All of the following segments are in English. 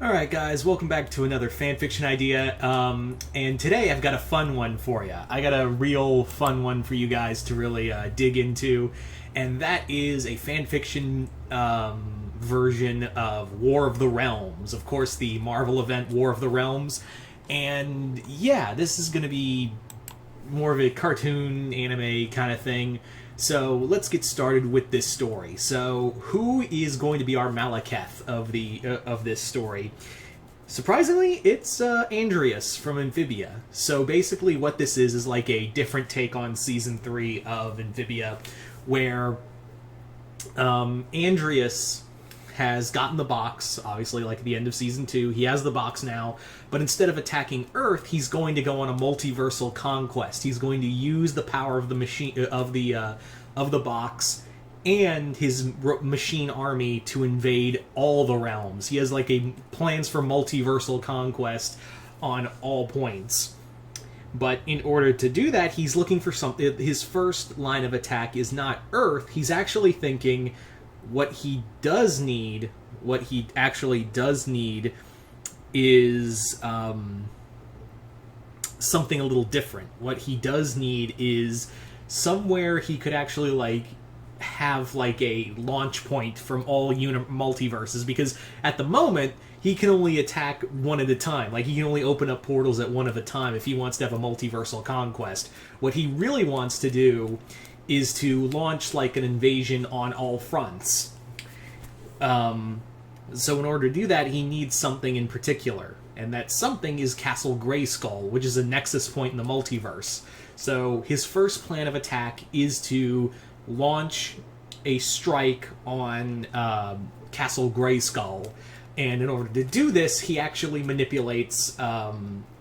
Alright guys, welcome back to another fanfiction idea, and today I've got a fun one for you. I got a real fun one for you guys to really dig into, and that is a fanfiction version of War of the Realms. Of course, the Marvel event War of the Realms, and yeah, this is going to be more of a cartoon, anime kind of thing. So let's get started with this story. So who is going to be our Malekith of this story? Surprisingly, it's Andreas from Amphibia. So basically what this is like a different take on Season 3 of Amphibia, where Andreas has gotten the box, obviously, like at the end of Season 2. He has the box now, but instead of attacking Earth, he's going to go on a multiversal conquest. He's going to use the power of the machine, of the box, and his machine army to invade all the realms. He has like plans for multiversal conquest on all points. But in order to do that, he's looking for something. His first line of attack is not Earth. He's actually thinking what he actually does need is something a little different. What he does need is somewhere he could actually have a launch point from all multiverses, because at the moment he can only attack one at a time. He can only open up portals at one at a time if he wants to have a multiversal conquest. What he really wants to do is to launch an invasion on all fronts. So in order to do that, he needs something in particular, and that something is Castle Grayskull, which is a nexus point in the multiverse. So his first plan of attack is to launch a strike on Castle Grayskull, and in order to do this, he actually manipulates.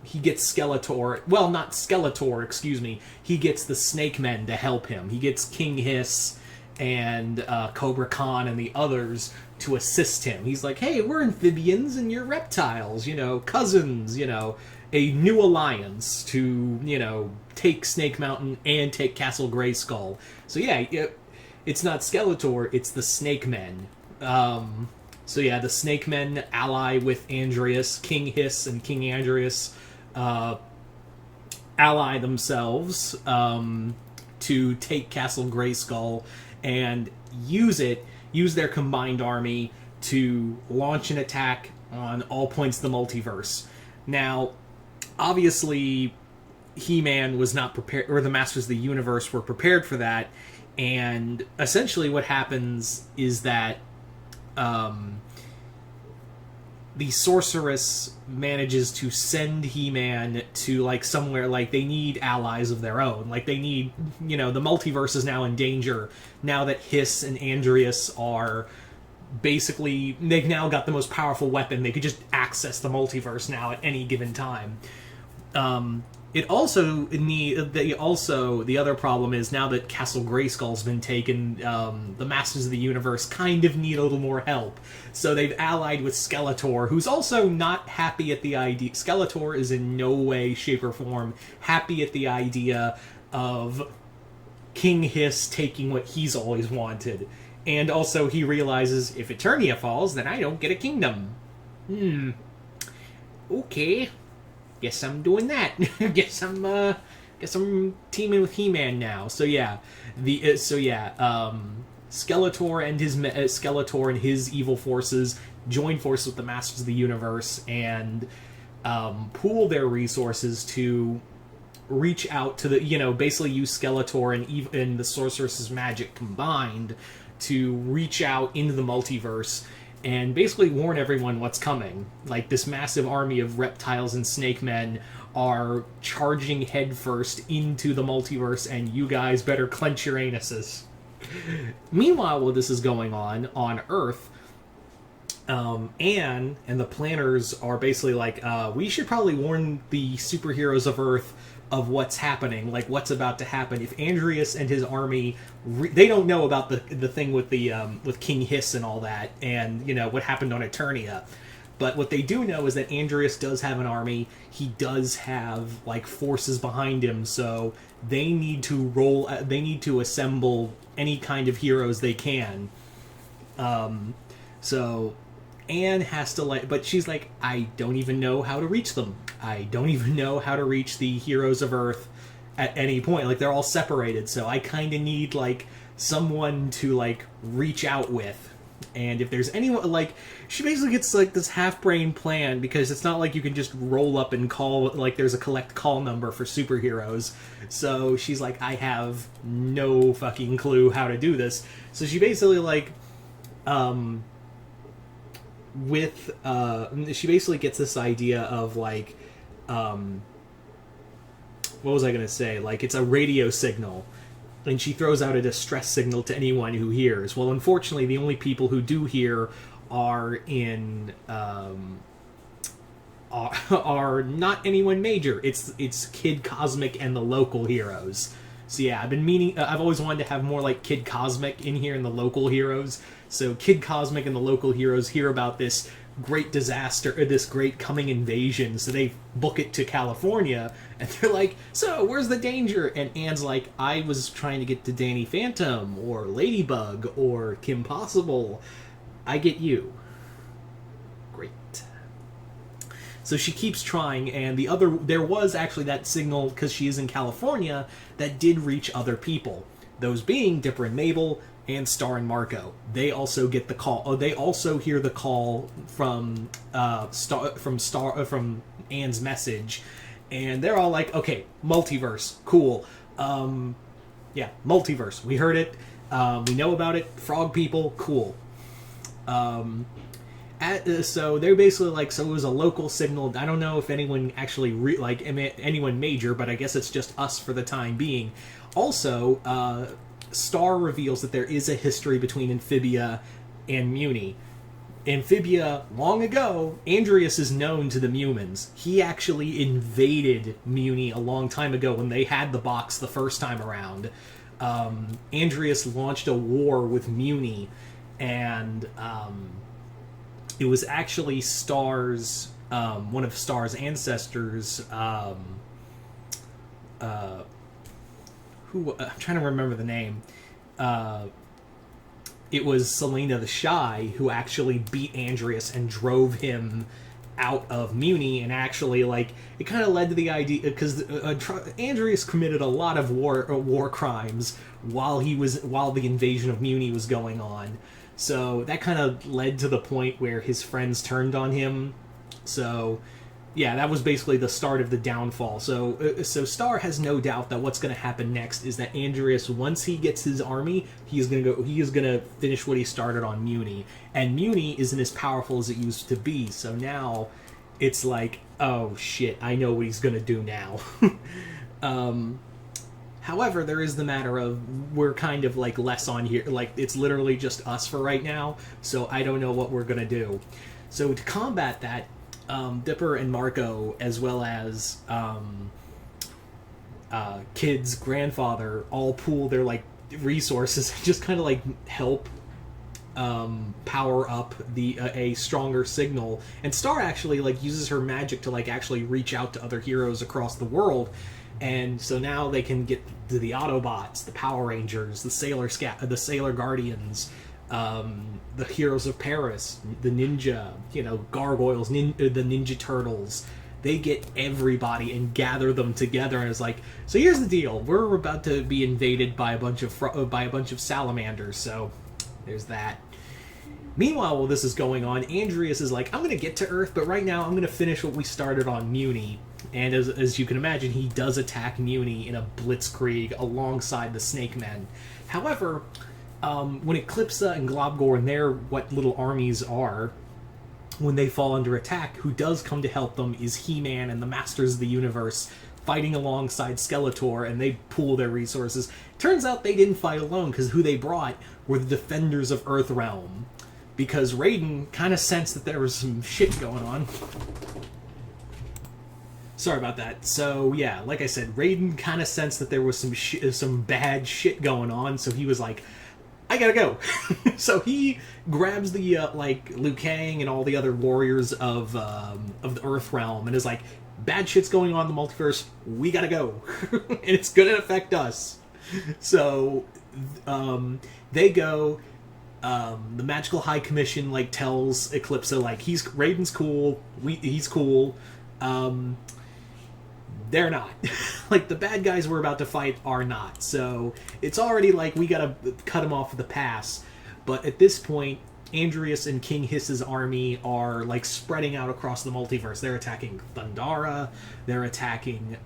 He gets Skeletor. Well, not Skeletor. Excuse me. He gets the Snake Men to help him. He gets King Hiss and Cobra Khan and the others to assist him. He's like, "Hey, we're amphibians and you're reptiles. Cousins. A new alliance to take Snake Mountain and take Castle Grayskull." So yeah, it's not Skeletor, it's the Snake Men. So yeah, the Snake Men ally with Andreas. King Hiss and King Andreas ally themselves to take Castle Grayskull and use their combined army to launch an attack on all points of the multiverse. Now, obviously, He-Man was not prepared, or the Masters of the Universe were prepared for that, and essentially what happens is that the Sorceress manages to send He-Man to somewhere. They need allies of their own. They need, the multiverse is now in danger now that Hiss and Andreas are basically, they've now got the most powerful weapon. They could just access the multiverse now at any given time. The other problem is, now that Castle Grayskull's been taken, the Masters of the Universe kind of need a little more help. So they've allied with Skeletor, who's also not happy at the idea. Skeletor is in no way, shape, or form happy at the idea of King Hiss taking what he's always wanted. And also he realizes, if Eternia falls, then I don't get a kingdom. Okay. Guess I'm doing that. guess I'm teaming with He-Man now. So yeah, Skeletor and his evil forces join forces with the Masters of the Universe and pool their resources to reach out to basically use Skeletor and the Sorceress's magic combined to reach out into the multiverse and basically warn everyone what's coming. This massive army of reptiles and snake men are charging headfirst into the multiverse, and you guys better clench your anuses. Meanwhile, while this is going on Earth, Anne and the planners are basically we should probably warn the superheroes of Earth of what's happening, what's about to happen. If Andreas and his army, they don't know about the thing with with King Hiss and all that, and what happened on Eternia. But what they do know is that Andreas does have an army. He does have forces behind him, so they need to assemble any kind of heroes they can. So Anne has to but she's like, I don't even know how to reach them. I don't even know how to reach the heroes of Earth at any point. Like, they're all separated, so I kind of need, like, someone to, like, reach out with. And if there's anyone, like, she basically gets, like, this half-brain plan, because it's not like you can just roll up and call, like, there's a collect call number for superheroes. So she's like, I have no fucking clue how to do this. So she basically, like, she basically gets this idea of, like, what was I going to say? Like, it's a radio signal, and she throws out a distress signal to anyone who hears. Well, unfortunately, the only people who do hear are are not anyone major. It's Kid Cosmic and the local heroes. So yeah, I've always wanted to have more like Kid Cosmic in here and the local heroes. So Kid Cosmic and the local heroes hear about this great disaster, or this great coming invasion, so they book it to California, and they're like, so where's the danger? And Anne's like, I was trying to get to Danny Phantom or Ladybug or Kim Possible. I get you. Great. So she keeps trying, and there was actually that signal, because she is in California, that did reach other people, those being Dipper and Mabel and Star and Marco. They also get the call. Oh, they also hear the call from from Anne's message, and they're all like, "Okay, multiverse, cool. Yeah, multiverse. We heard it. We know about it. Frog people, cool." So they're basically like, so it was a local signal. I don't know if anyone actually anyone major, but I guess it's just us for the time being. Also, Star reveals that there is a history between Amphibia and Muni. Amphibia, long ago, Andreas is known to the Mumans. He actually invaded Muni a long time ago when they had the box the first time around. Andreas launched a war with Muni, and it was actually Star's, one of Star's ancestors, I'm trying to remember the name. It was Selena the Shy who actually beat Andreas and drove him out of Muni, and actually, like, it kind of led to the idea, because Andreas committed a lot of war crimes while the invasion of Muni was going on. So that kind of led to the point where his friends turned on him. So yeah, that was basically the start of the downfall. So Star has no doubt that what's going to happen next is that Andreas, once he gets his army, he is going to finish what he started on Muni. And Muni isn't as powerful as it used to be. So now it's like, oh shit, I know what he's going to do now. However, there is the matter of, we're kind of like less on here. Like, it's literally just us for right now. So I don't know what we're going to do. So to combat that, Dipper and Marco, as well as Kid's grandfather, all pool their like resources and just kind of like help power up a stronger signal. And Star actually like uses her magic to like actually reach out to other heroes across the world. And so now they can get to the Autobots, the Power Rangers, the Sailor Guardians, the Heroes of Paris, the Ninja, Gargoyles, the Ninja Turtles. They get everybody and gather them together, and it's like, so here's the deal: we're about to be invaded by a bunch of salamanders. So there's that. Meanwhile, while this is going on, Andreas is like, I'm going to get to Earth, but right now I'm going to finish what we started on Muni. And as you can imagine, he does attack Muni in a blitzkrieg alongside the Snake Men. However, when Eclipsa and Globgor and their what little armies are, when they fall under attack, who does come to help them is He-Man and the Masters of the Universe fighting alongside Skeletor, and they pool their resources. Turns out they didn't fight alone, because who they brought were the Defenders of Earthrealm. Because Raiden kind of sensed that there was some shit going on. Sorry about that. So, yeah, like I said, Raiden kind of sensed that there was some bad shit going on, so he was like, I gotta go. So he grabs the, Liu Kang and all the other warriors of the Earthrealm and is like, bad shit's going on in the multiverse, we gotta go. And it's gonna affect us. So, they go. The Magical High Commission like tells Eclipso like Raiden's cool, he's cool. They're not. Like, the bad guys we're about to fight are not. So it's already like we gotta cut them off with the pass. But at this point, Andreas and King Hiss's army are like spreading out across the multiverse. They're attacking Thundara. They're attacking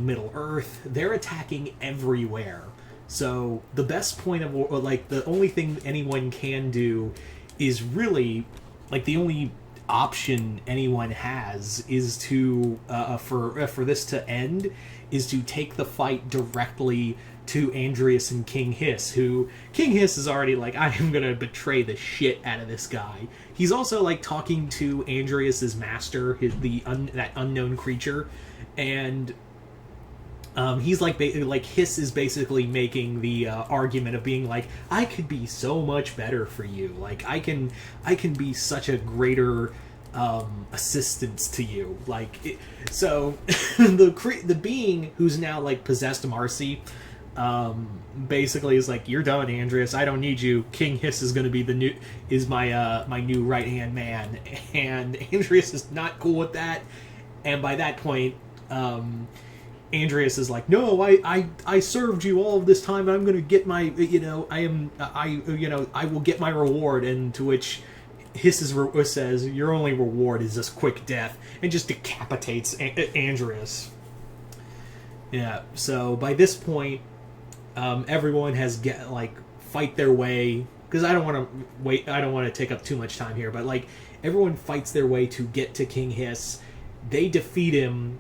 Middle Earth. They're attacking everywhere. So the best point of like the only thing anyone can do is really like the only option anyone has is to for this to end is to take the fight directly to Andreas and King Hiss, who King Hiss is already like, I am gonna betray the shit out of this guy. He's also like talking to Andreas's master, that unknown creature, and he's like Hiss is basically making the argument of being like, I could be so much better for you. Like I can be such a greater assistance to you. So the being who's now like possessed Marcy, basically is like, you're done, Andreas. I don't need you. King Hiss is going to be my new right hand man, and Andreas is not cool with that. And by that point, Andreas is like, no, I served you all of this time. I'm going to get my, I will get my reward. And to which Hiss says, your only reward is this quick death, and just decapitates Andreas. Yeah. So by this point, everyone has fight their way, because I don't want to wait. I don't want to take up too much time here, but like everyone fights their way to get to King Hiss. They defeat him,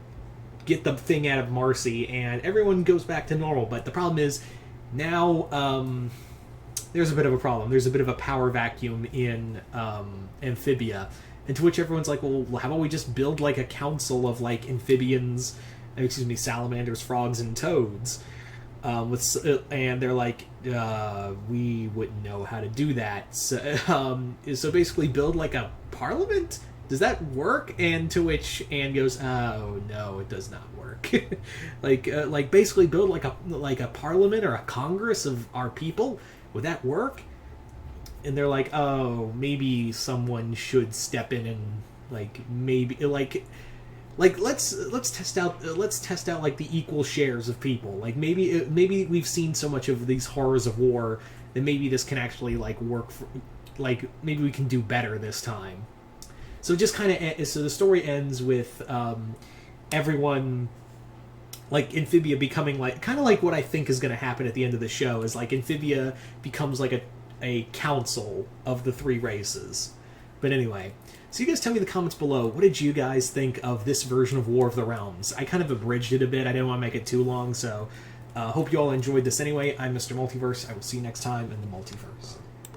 get the thing out of Marcy, and everyone goes back to normal. But the problem is now there's a bit of a problem. There's a bit of a power vacuum in Amphibia, and to which everyone's like, well, how about we just build like a council of like amphibians, salamanders, frogs, and toads? And they're like, we wouldn't know how to do that. So basically build like a parliament? Does that work? And to which Anne goes, oh no, it does not work. like basically build like a parliament or a congress of our people. Would that work? And they're like, oh, maybe someone should step in and let's test out like the equal shares of people. Like maybe we've seen so much of these horrors of war that maybe this can actually like work for, like maybe we can do better this time. So just so the story ends with everyone, like Amphibia becoming like kind of like what I think is going to happen at the end of the show is like Amphibia becomes like a council of the three races. But anyway, so you guys tell me in the comments below, what did you guys think of this version of War of the Realms? I kind of abridged it a bit. I didn't want to make it too long, so hope you all enjoyed this anyway. I'm Mr. Multiverse. I will see you next time in the Multiverse.